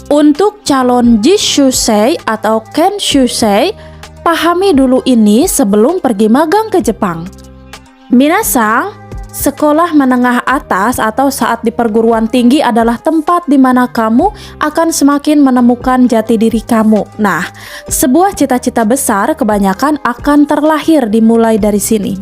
Untuk calon Jishusei atau Kenshusei, pahami dulu ini sebelum pergi magang ke Jepang. Minasang, sekolah menengah atas atau saat di perguruan tinggi adalah tempat di mana kamu akan semakin menemukan jati diri kamu. Nah, sebuah cita-cita besar kebanyakan akan terlahir dimulai dari sini.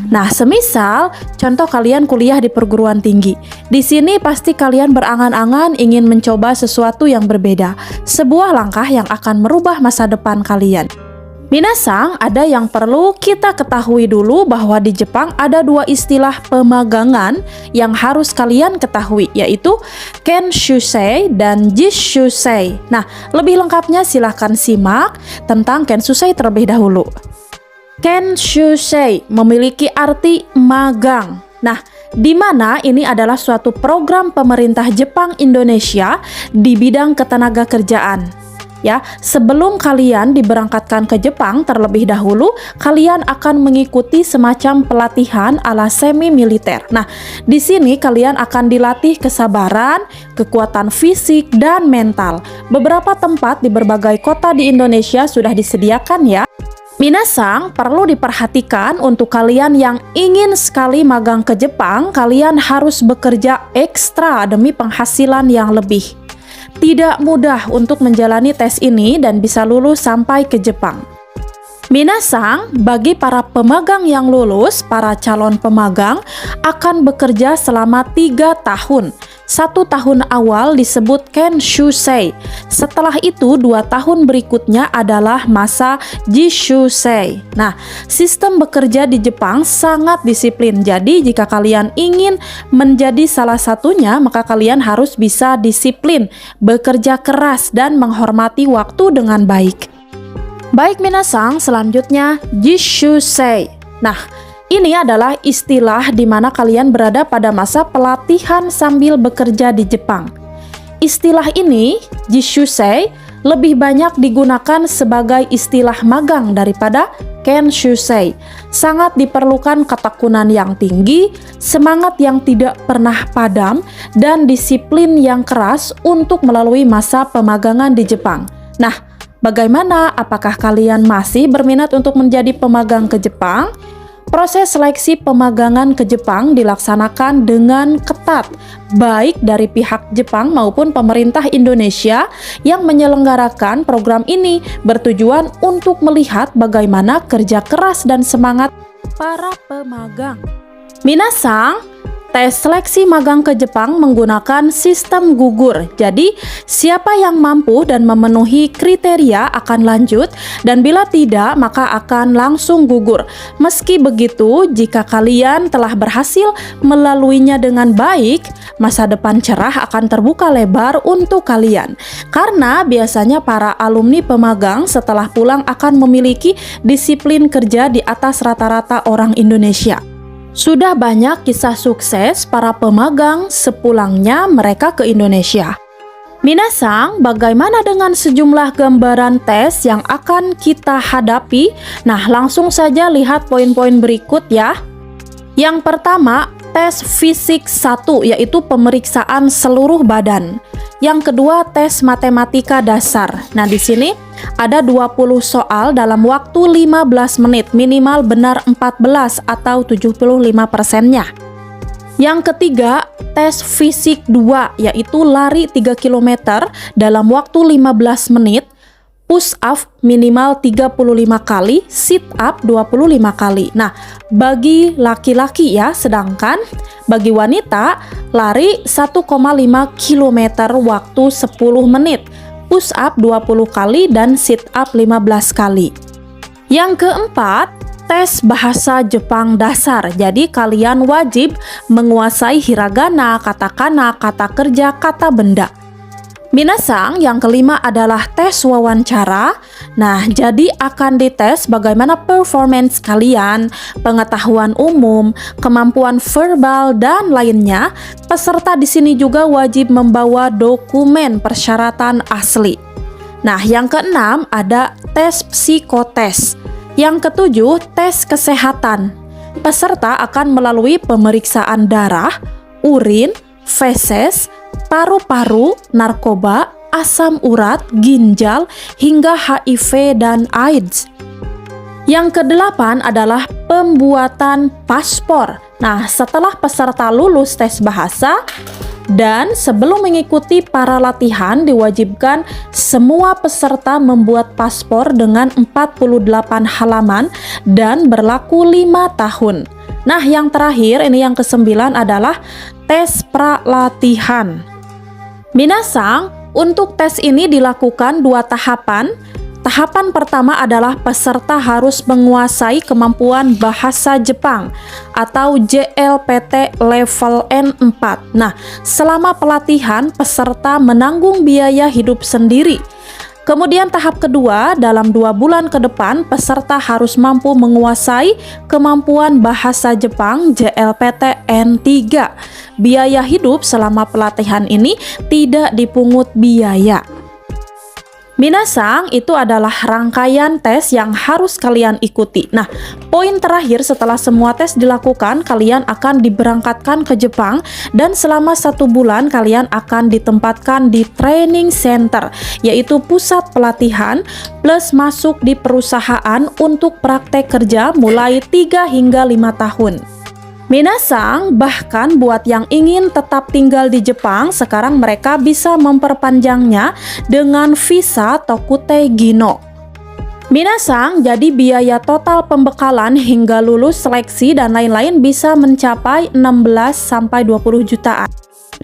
Nah, semisal contoh kalian kuliah di perguruan tinggi. Di sini pasti kalian berangan-angan ingin mencoba sesuatu yang berbeda. Sebuah langkah yang akan merubah masa depan kalian. Minasang, ada yang perlu kita ketahui dulu bahwa di Jepang ada dua istilah pemagangan yang harus kalian ketahui, yaitu Kenshusei dan Jishusei. Nah, lebih lengkapnya silahkan simak tentang Kenshusei terlebih dahulu. Kenshusei memiliki arti magang. Nah, di mana ini adalah suatu program pemerintah Jepang Indonesia di bidang ketenaga kerjaan. Ya, sebelum kalian diberangkatkan ke Jepang terlebih dahulu, kalian akan mengikuti semacam pelatihan ala semi militer. Nah, di sini kalian akan dilatih kesabaran, kekuatan fisik, dan mental. Beberapa tempat di berbagai kota di Indonesia sudah disediakan ya. Minasang, perlu diperhatikan untuk kalian yang ingin sekali magang ke Jepang, kalian harus bekerja ekstra demi penghasilan yang lebih. Tidak mudah untuk menjalani tes ini dan bisa lulus sampai ke Jepang. Minasang, bagi para pemagang yang lulus, para calon pemagang akan bekerja selama 3 tahun. 1 tahun awal disebut Kenshusei. Setelah itu 2 tahun berikutnya adalah masa Jishusei. Nah, sistem bekerja di Jepang sangat disiplin. Jadi jika kalian ingin menjadi salah satunya, maka kalian harus bisa disiplin, bekerja keras dan menghormati waktu dengan baik. Baik minasang, selanjutnya Jishusei. Nah, ini adalah istilah di mana kalian berada pada masa pelatihan sambil bekerja di Jepang. Istilah ini, Jishusei, lebih banyak digunakan sebagai istilah magang daripada Kenshusei. Sangat diperlukan ketekunan yang tinggi, semangat yang tidak pernah padam, dan disiplin yang keras untuk melalui masa pemagangan di Jepang. Nah, bagaimana? Apakah kalian masih berminat untuk menjadi pemagang ke Jepang? Proses seleksi pemagangan ke Jepang dilaksanakan dengan ketat, baik dari pihak Jepang maupun pemerintah Indonesia yang menyelenggarakan program ini bertujuan untuk melihat bagaimana kerja keras dan semangat para pemagang. Minasang, tes seleksi magang ke Jepang menggunakan sistem gugur. Jadi, siapa yang mampu dan memenuhi kriteria akan lanjut, dan bila tidak, maka akan langsung gugur. Meski begitu, jika kalian telah berhasil melaluinya dengan baik, masa depan cerah akan terbuka lebar untuk kalian. Karena biasanya para alumni pemagang setelah pulang akan memiliki disiplin kerja di atas rata-rata orang Indonesia. Sudah banyak kisah sukses para pemagang sepulangnya mereka ke Indonesia. Minasang, bagaimana dengan sejumlah gambaran tes yang akan kita hadapi? Nah, langsung saja lihat poin-poin berikut ya. Yang pertama, tes fisik 1, yaitu pemeriksaan seluruh badan. Yang kedua, tes matematika dasar. Nah, di sini ada 20 soal dalam waktu 15 menit, minimal benar 14 atau 75%-nya. Yang ketiga, tes fisik 2, yaitu lari 3 km dalam waktu 15 menit, push up minimal 35 kali, sit up 25 kali. Nah, bagi laki-laki ya, sedangkan bagi wanita lari 1,5 km waktu 10 menit, push up 20 kali dan sit up 15 kali. Yang keempat, tes bahasa Jepang dasar. Jadi kalian wajib menguasai hiragana, katakana, kata kerja, kata benda. Minasang, yang kelima adalah tes wawancara. Nah, jadi akan dites bagaimana performance kalian, pengetahuan umum, kemampuan verbal, dan lainnya. Peserta di sini juga wajib membawa dokumen persyaratan asli. Nah, yang keenam ada tes psikotes. Yang ketujuh, tes kesehatan. Peserta akan melalui pemeriksaan darah, urin, feses, paru-paru, narkoba, asam urat, ginjal, hingga HIV dan AIDS. Yang kedelapan adalah pembuatan paspor. Nah, setelah peserta lulus tes bahasa dan sebelum mengikuti para latihan, diwajibkan semua peserta membuat paspor dengan 48 halaman dan berlaku 5 tahun. Nah, yang terakhir, ini yang ke-9 adalah tes pralatihan. Minasang, untuk tes ini dilakukan 2 tahapan. Tahapan pertama adalah peserta harus menguasai kemampuan bahasa Jepang atau JLPT level N4. Nah, selama pelatihan peserta menanggung biaya hidup sendiri. Kemudian tahap kedua, dalam 2 bulan ke depan peserta harus mampu menguasai kemampuan bahasa Jepang JLPT N3. Biaya hidup selama pelatihan ini tidak dipungut biaya. Minasang, itu adalah rangkaian tes yang harus kalian ikuti. Nah, poin terakhir setelah semua tes dilakukan, kalian akan diberangkatkan ke Jepang dan selama 1 bulan kalian akan ditempatkan di training center, yaitu pusat pelatihan plus masuk di perusahaan untuk praktek kerja mulai 3 hingga 5 tahun. Minasang, bahkan buat yang ingin tetap tinggal di Jepang, sekarang mereka bisa memperpanjangnya dengan visa Tokutei Gino. Minasang, jadi biaya total pembekalan hingga lulus seleksi dan lain-lain bisa mencapai 16-20 jutaan.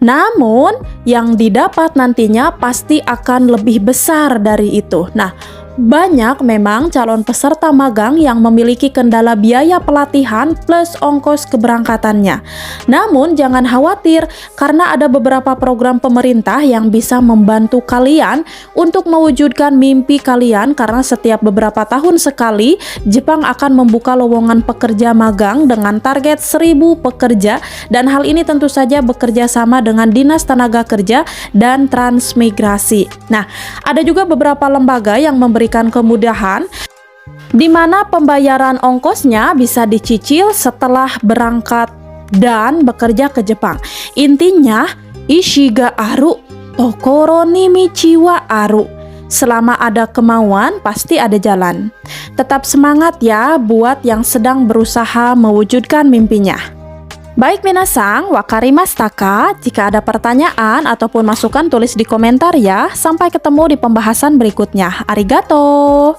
Namun, yang didapat nantinya pasti akan lebih besar dari itu. Nah, banyak memang calon peserta magang yang memiliki kendala biaya pelatihan plus ongkos keberangkatannya. Namun jangan khawatir karena ada beberapa program pemerintah yang bisa membantu kalian untuk mewujudkan mimpi kalian, karena setiap beberapa tahun sekali Jepang akan membuka lowongan pekerja magang dengan target 1000 pekerja, dan hal ini tentu saja bekerja sama dengan Dinas Tenaga Kerja dan Transmigrasi. Nah, ada juga beberapa lembaga yang memberikan kemudahan di mana pembayaran ongkosnya bisa dicicil setelah berangkat dan bekerja ke Jepang. Intinya, Ishiga Aru, Tokoro ni Michi wa Aru. Selama ada kemauan, pasti ada jalan. Tetap semangat ya buat yang sedang berusaha mewujudkan mimpinya. Baik minasang, wakarimashita. Jika ada pertanyaan ataupun masukan tulis di komentar ya. Sampai ketemu di pembahasan berikutnya. Arigato!